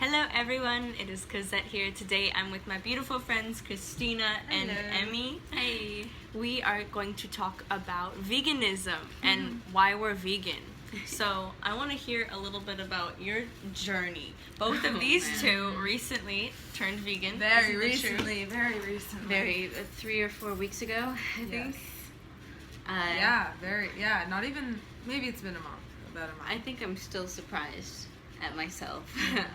Hello everyone, it is Cosette here. Today I'm with my beautiful friends Christina and Emmy. Hey. We are going to talk about veganism and why we're vegan. So I want to hear a little bit about your journey. Both of these two recently turned vegan. Very recently. 3 or 4 weeks ago, I think. Not even, maybe it's been about a month. I think I'm still surprised at myself.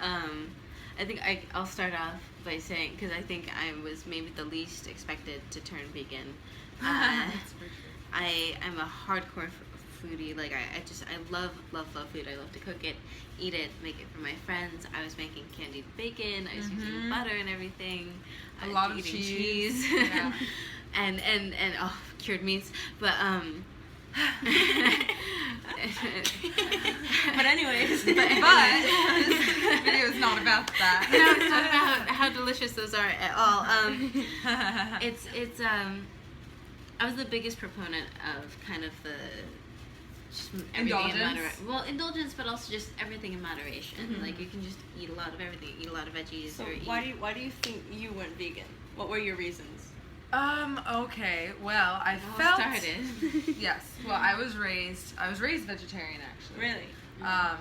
I think I'll start off by saying, because I think I was maybe the least expected to turn vegan. That's for sure. I'm a hardcore foodie. Like I love food. I love to cook it, eat it, make it for my friends. I was making candied bacon. I was using butter and everything. A lot of cheese. Yeah. and cured meats. But But anyways, but this video is not about that. No, it's not about how delicious those are at all. I was the biggest proponent of kind of the just everything in moderation. Well, indulgence, but also just everything in moderation. Like you can just eat a lot of everything, eat a lot of veggies. So or why do you think you went vegan? What were your reasons? Okay. Well, I started. Yes. Well, I was raised vegetarian actually. Really?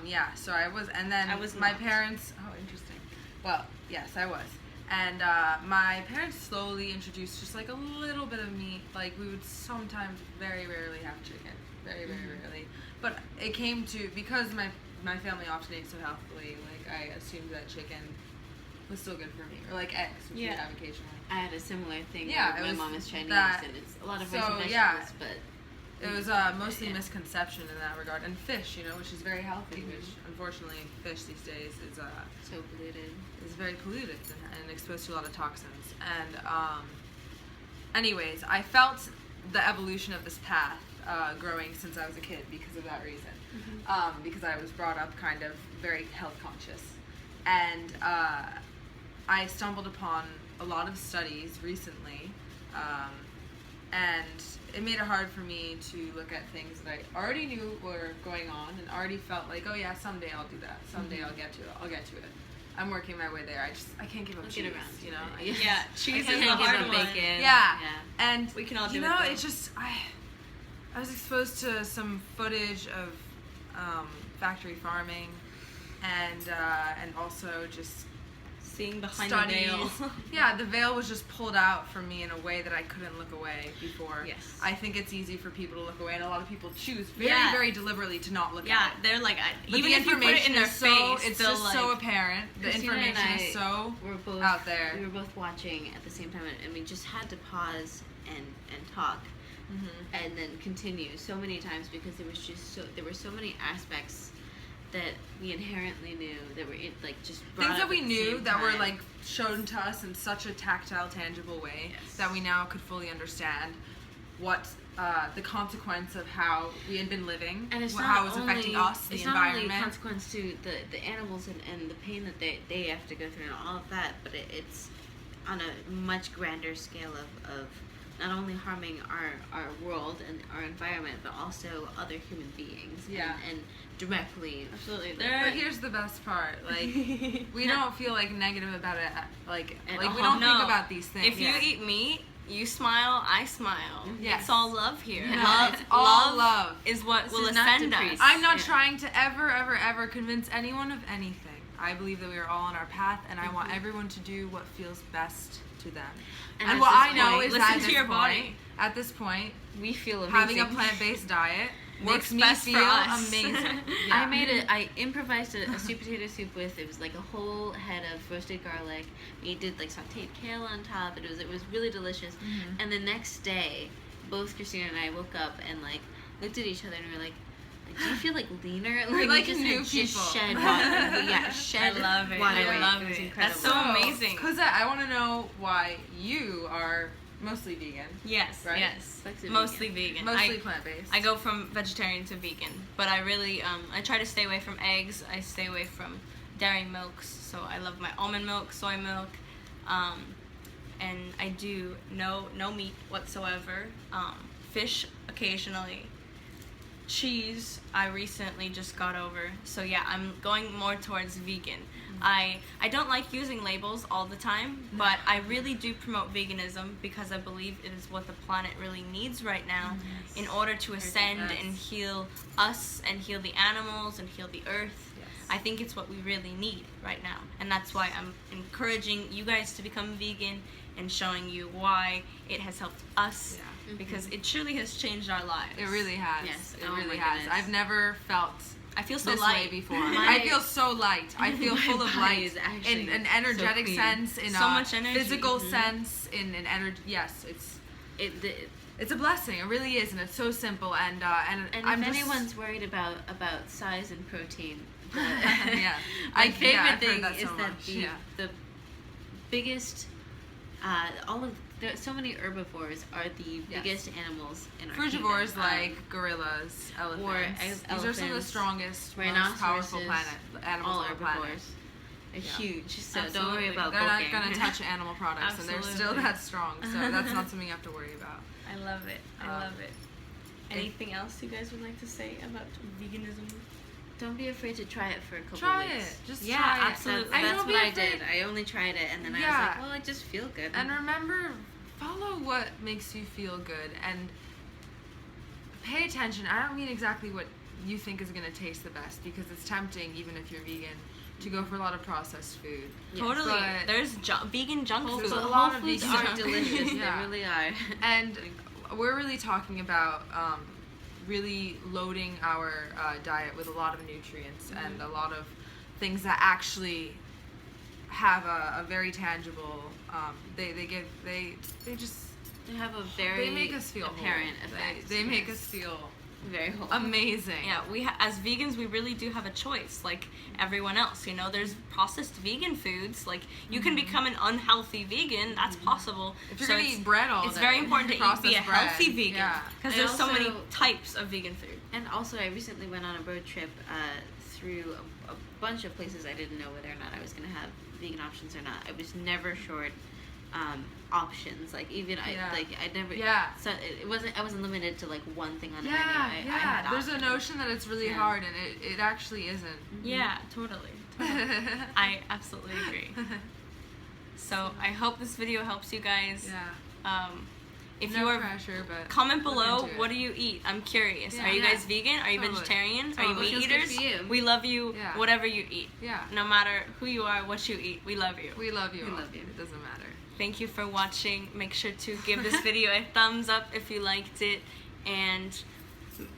Yeah. So I was, and then I was my not. parents. Oh, interesting. Well, yes, I was. And my parents slowly introduced just like a little bit of meat. Like we would sometimes, very rarely have chicken. Very rarely. But it came to, because my family often ate so healthily, like I assumed that chicken was still good for me. Or like eggs, which we have occasionally. I had a similar thing. Yeah, where it my was mom is Chinese, that- and it's a lot of so, rice and vegetables, yeah. but It was mostly misconception in that regard. And fish, which is very healthy, which unfortunately fish these days is so polluted. is very polluted and exposed to a lot of toxins. And anyways, I felt the evolution of this path growing since I was a kid because of that reason. Because I was brought up kind of very health conscious. And I stumbled upon a lot of studies recently, and it made it hard for me to look at things that I already knew were going on and already felt like, oh yeah, someday I'll do that. Someday I'll get to it. I'm working my way there. I can't give up cheese, get around. Yeah, cheese I is the can't give hard up one. bacon. Yeah. Yeah. And We can all do you it, know, though. it's just I was exposed to some footage of factory farming and also just Seeing behind studies. the veil. Yeah, the veil was just pulled out from me in a way that I couldn't look away before. Yes. I think it's easy for people to look away, and a lot of people choose very deliberately to not look Yeah, at it. they're like, But even the if you put it in information their is so, face, it's they'll just like, so apparent. The Christina and information is I so were both out there. We were both watching at the same time, and we just had to pause and talk, and then continue so many times because there were so many aspects that we inherently knew that were just brought Things up that we at the knew same that were time. like shown to us in such a tactile, tangible way that we now could fully understand what the consequence of how we had been living, and it's how not it was affecting only, us, the it's environment. not only a consequence to the animals and the pain that they have to go through and all of that, but it's on a much grander scale of not only harming our world and our environment, but also other human beings. Yeah. And directly. Absolutely. But here's the best part, like we don't feel like negative about it, like At we all. don't No. think about these things. If you eat meat, you smile, I smile. Yes. It's all love here. No, it's all love. is what This will is not ascend us. decrease. I'm not Yeah. trying to ever convince anyone of anything. I believe that we are all on our path, and I want everyone to do what feels best to them. And And at what this I know point, is listen that to at this your point, body. at this point, We feel amazing. having a plant-based diet Works makes me best for feel us. amazing. I improvised a sweet potato soup with, it was like a whole head of roasted garlic. We did like sauteed kale on top. It was really delicious. And the next day, both Christina and I woke up and like looked at each other and we were like, do you feel like leaner? We're like we just new had people. just shed water. Yeah, shed I love it. water. I love It was it. incredible. That's so amazing. Cosette, I want to know why you are mostly vegan, Yes, Right? yes. Flexi Mostly vegan. mostly plant-based. I go from vegetarian to vegan, but I really I try to stay away from eggs. I stay away from dairy milks. So I love my almond milk, soy milk, and I do no meat whatsoever. Fish occasionally. Cheese I recently just got over. So yeah, I'm going more towards vegan. I don't like using labels all the time, but I really do promote veganism because I believe it is what the planet really needs right now in order to ascend and heal us and heal the animals and heal the earth. I think it's what we really need right now, and that's why I'm encouraging you guys to become vegan and showing you why it has helped us, because it truly has changed our lives. It really has. Yes. It Oh really my has. goodness. I've never felt I feel so this light way before. I feel so light. I feel full of body light is actually in an energetic so clean. sense, in So a much energy. physical sense, in an energy. Yes, it's a blessing. It really is, and it's so simple. And And if anyone's worried about size and protein, yeah, my favorite I've heard thing that is so that much. the biggest there are so many herbivores are the biggest animals in our frugivores kingdom. like gorillas, elephants. These are some of the strongest, most powerful animals on the planet. They're huge, so Absolutely. don't worry about They're bulking. not going to touch animal products, and they're still Absolutely. that strong. So that's not something you have to worry about. I love it. I love it. Anything else you guys would like to say about veganism? Don't be afraid to try it for a couple Try weeks. it. Just Yeah, try it. absolutely. That's don't what be I afraid. did. I only tried it, and then I was Yeah. like, well, I just feel good. And remember, follow what makes you feel good, and pay attention. I don't mean exactly what you think is going to taste the best, because it's tempting, even if you're vegan, to go for a lot of processed food. Yes. Totally. But There's vegan junk Whole, food. There's a Whole lot of foods vegan are junk food. delicious. Yeah. They really are. And we're really talking about really loading our diet with a lot of nutrients and a lot of things that actually have a very tangible. They just They have a very they make us feel apparent whole. effect. They make us feel very whole. amazing. Yeah, as vegans, we really do have a choice, like everyone else. You know, there's processed vegan foods. Like you can become an unhealthy vegan. That's possible. If you're So gonna it's- eat bread all day, it's very important to be a processed bread. healthy vegan, Yeah. because I there's so many also- types of vegan food. And also, I recently went on a road trip through a bunch of places. I didn't know whether or not I was going to have vegan options or not. I was never short options. Like even I never. Yeah. So it wasn't. I wasn't limited to like one thing on the Yeah, menu. I had There's a options. notion that it's really Yeah. hard, and it actually isn't. Yeah, totally. I absolutely agree. So I hope this video helps you guys. Yeah. If No you are pressure, but comment look below, into it. what do you eat? I'm curious. Yeah. Are you Yeah. guys vegan? Are you Totally. vegetarian? Are Totally. you meat Feels good eaters? for you. We love you, Yeah. whatever you eat. Yeah. No matter who you are, what you eat, we love you. We love you. We all. love you. It doesn't matter. Thank you for watching. Make sure to give this video a thumbs up if you liked it, and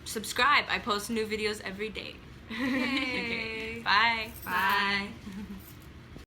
subscribe. I post new videos every day. Yay. Okay. Bye. Bye.